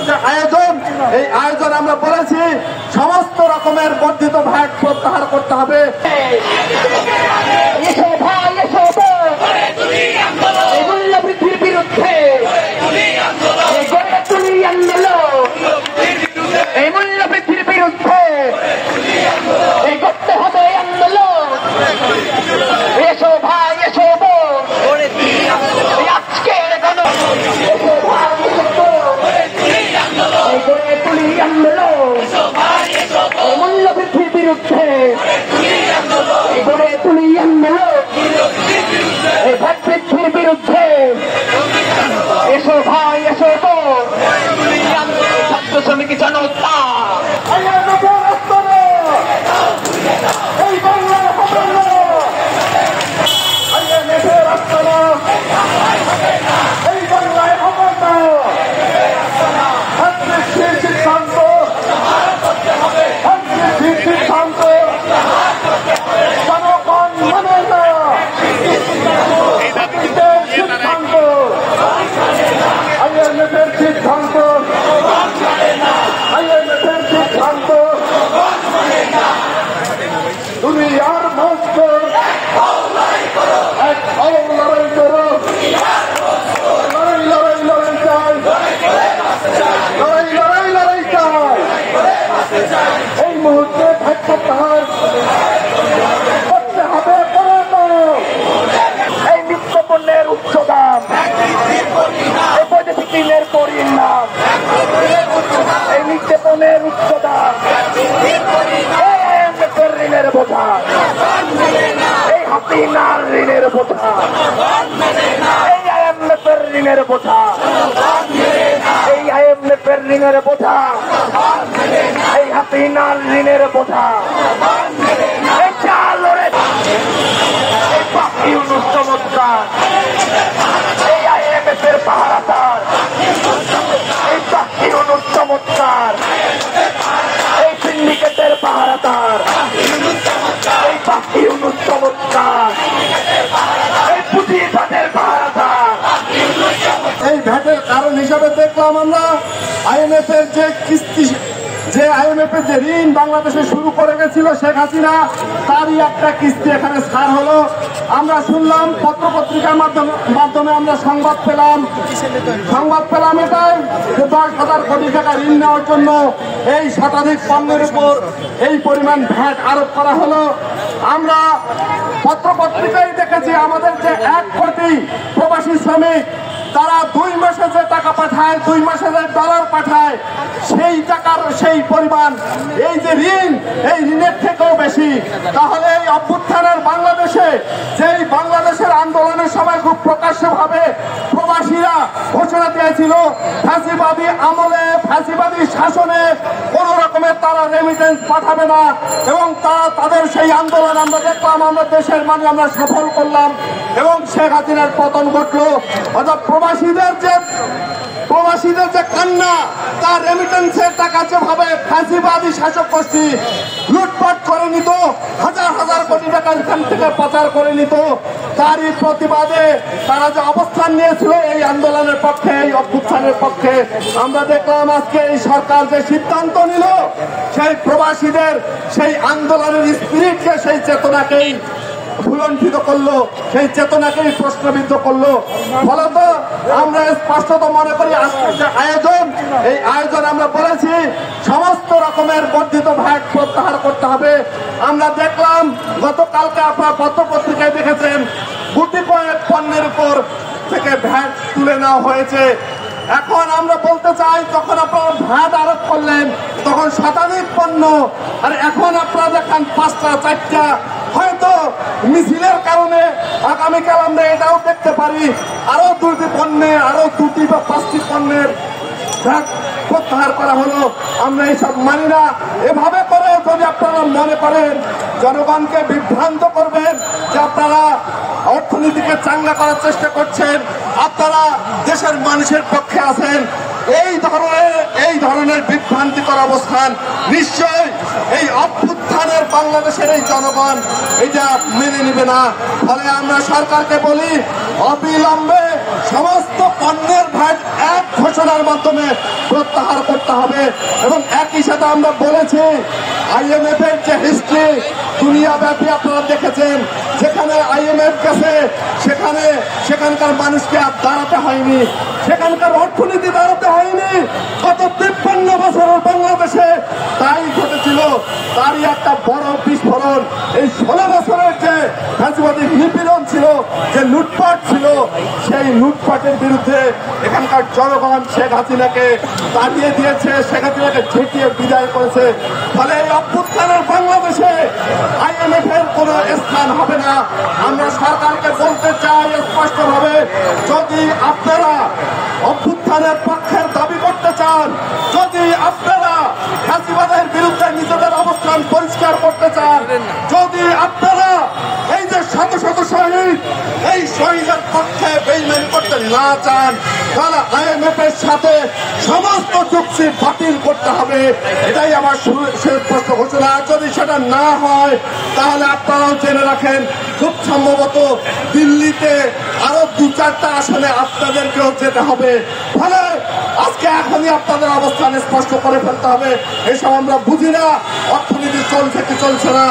যে আয়োজন, এই আয়োজন আমরা বলেছি সমস্ত রকমের বর্ধিত ভ্যাট প্রত্যাহার করতে হবে। মূল্যবৃদ্ধির বিরুদ্ধে এই মূল্যবৃদ্ধির বিরুদ্ধে এই করতে হবে আন্দোলন। এসো ভাই এসো আজকের গড়ে তুলি আন্দোলন। এই মূল্যবৃদ্ধির বিরুদ্ধে গড়ে তুলি আন্দোলন। এই ভ্যাট বৃদ্ধির বিরুদ্ধে এসো ভাই এসো ছাত্র শ্রমিক জনতা দুনিয়ার মস্ত এক লড়াই করো, লড়াই লড়াই লড়াই চাই, লড়াই লড়াই লড়াই চাই। এই মুহূর্তে ভ্যাট প্রত্যাহার করতে হবে। এই নিত্য পণ্যের উচ্চ দাম, এই বৈদেশিক ঋণের পরিণাম, এই নিত্য পণ্যের উচ্চ দাম, ঋণের বোঝা, এই হাসিনার ঋণের বোঝা, এই আইএমএফের ঋণের বোঝা, এই আইএমএফের ঋণের বোঝা, এই হাসিনার ঋণের বোঝা, এই চালরে এই বাকি চমৎকার, এই আইএমএফের পাহারাদার, এই বাকি চমৎকার, এই সিন্ডিকেটের পাহারাদার, এই বাকি চমৎকার, এই পুঁজিবাদের পাহারাদার। এই ভ্যাটের কারণ হিসাবে দেখলাম আমরা আইএমএফ এর যে কিস্তি, যে আইএমএফ এর যে ঋণ বাংলাদেশে শুরু করে গেছিল শেখ হাসিনা, তারই একটা কিস্তি এখানে ছাড় হলো। আমরা শুনলাম পত্র পত্রিকার মাধ্যমে আমরা সংবাদ পেলাম এটাই যে 10,000 কোটি টাকা ঋণ নেওয়ার জন্য এই শতাধিক পণ্যের উপর এই পরিমাণ ভ্যাট আরোপ করা হলো। আমরা পত্র পত্রিকায় দেখেছি আমাদের যে 1 কোটি প্রবাসী শ্রমিক, তারা 2 মাসে যে টাকা পাঠায়, 2 মাসে যে ডলার পাঠায়, সেই টাকার সেই পরিমাণ এই যে ঋণ, এই ঋণের থেকেও বেশি। তাহলে এই অভ্যুত্থানের বাংলাদেশে, যেই বাংলাদেশের আন্দোলনের সময় খুব প্রকাশ্যভাবে প্রবাসীরা ঘোষণা দিয়েছিল ফ্যাসিবাদী আমলে, ফ্যাসিবাদী শাসনে কোন রকমের তারা রেমিটেন্স পাঠাবে না, এবং তারা তাদের সেই আন্দোলন আমরা দেখলাম, আমরা দেশের মানে আমরা সফল করলাম এবং শেখ হাসিনার পতন ঘটলো। অর্থাৎ প্রবাসীদের যে কান্না, তার রেমিটেন্সের টাকা যেভাবে ফ্যাসিবাদী শাসক গোষ্ঠী লুটপাট করে নিত, হাজার হাজার কোটি টাকা এখান থেকে পাচার করে নিত, তারই প্রতিবাদে তারা যে অবস্থান নিয়েছিল এই আন্দোলনের পক্ষে, এই অভ্যুত্থানের পক্ষে, আমরা দেখলাম আজকে এই সরকার যে সিদ্ধান্ত নিল, সেই প্রবাসীদের সেই আন্দোলনের স্পিরিটকে, সেই চেতনাকেই ভুলণ্ঠিত করলো, সেই চেতনাকেই প্রশ্নবিদ্ধ করলো। ফলত আমরা স্পষ্টত মনে করি আজকের যে আয়োজন, এই আয়োজন আমরা বলেছি সমস্ত রকমের বর্ধিত ভ্যাট প্রত্যাহার করতে হবে। আমরা দেখলাম গতকালকে আপনার পত্র পত্রিকায় দেখেছেন গুটি কয়েক পণ্যের উপর থেকে ভ্যাট তুলে নেওয়া হয়েছে। এখন আমরা বলতে চাই, তখন আপনারা ভ্যাট আরোপ করলেন তখন শতাধিক পণ্য, আর এখন আপনারা দেখেন 5টা 4টা, হয়তো মিছিলের কারণে আগামীকাল আমরা এটাও দেখতে পারি আরো 2টি পণ্যের, আরো 2টি বা 5টি পণ্যের ভ্যাট প্রত্যাহার করা হলো। আমরা এইসব মানি না। এভাবে করে যদি আপনারা মনে করেন জনগণকে বিভ্রান্ত করবেন যে আপনারা অর্থনীতিকে চাঙ্গা করার চেষ্টা করছেন, আপনারা দেশের মানুষের পক্ষে আছেন, এই ধরনের বিভ্রান্তিকর অবস্থান নিশ্চয় এই অভ্যুত্থানের বাংলাদেশের এই জনগণ এটা মেনে নিবে না। ফলে আমরা সরকারকে বলি অবিলম্বে সমস্ত পণ্যের ভ্যাট এক ঘোষণার মাধ্যমে প্রত্যাহার করতে হবে। এবং একই সাথে আমরা বলেছি IMF এর যে হিস্ট্রি দুনিয়াব্যাপী আপনারা দেখেছেন, যেখানে IMF গেছে সেখানকার মানুষকে আর দাঁড়াতে হয়নি, সেখানকার অর্থনীতি দাঁড়াতে হয়নি। গত 53 বছরের বাংলাদেশে তাই ঘটেছিল। তারই একটা বড় বিস্ফোরণ এই 16 বছরের যে ফ্যাসিবাদী নিপীড়ন ছিল, যে লুটপাট ছিল, সেই লুটপাটের বিরুদ্ধে এখানকার জনগণ শেখ হাসিনাকে তাড়িয়ে দিয়েছে, শেখ হাসিনাকে ঝেঁটিয়ে বিদায় করেছে। ফলে এই অভ্যুত্থানের বাংলাদেশে IMF এর কোনো স্থান হবে না। আমরা সরকারকে বলতে চাই স্পষ্টভাবে, যদি আপনারা অভ্যুত্থানের পক্ষের দাবি করতে চান, যদি আপনারা ফ্যাসিবাদের বিরুদ্ধে নিজেদের অবস্থান পরিষ্কার করতে চান, যদি আপনারা এই যে শত শত শহীদ, এই শহীদের পক্ষে বেইমানি করতে না চান, তাহলে IMF এর সাথে সমস্ত চুক্তি বাতিল করতে হবে। এটাই আমার স্পষ্ট ঘোষণা। যদি সেটা না হয় তাহলে আপনারাও জেনে রাখেন, খুব সম্ভবত দিল্লিতে আরো 2-4টা আসনে আপনাদেরকেও যেতে হবে। ফলে আজকে এখনই আপনাদের অবস্থান স্পষ্ট করে ফেলতে হবে। এসব আমরা বুঝি না, অর্থনীতি চলছে কি চলছে না।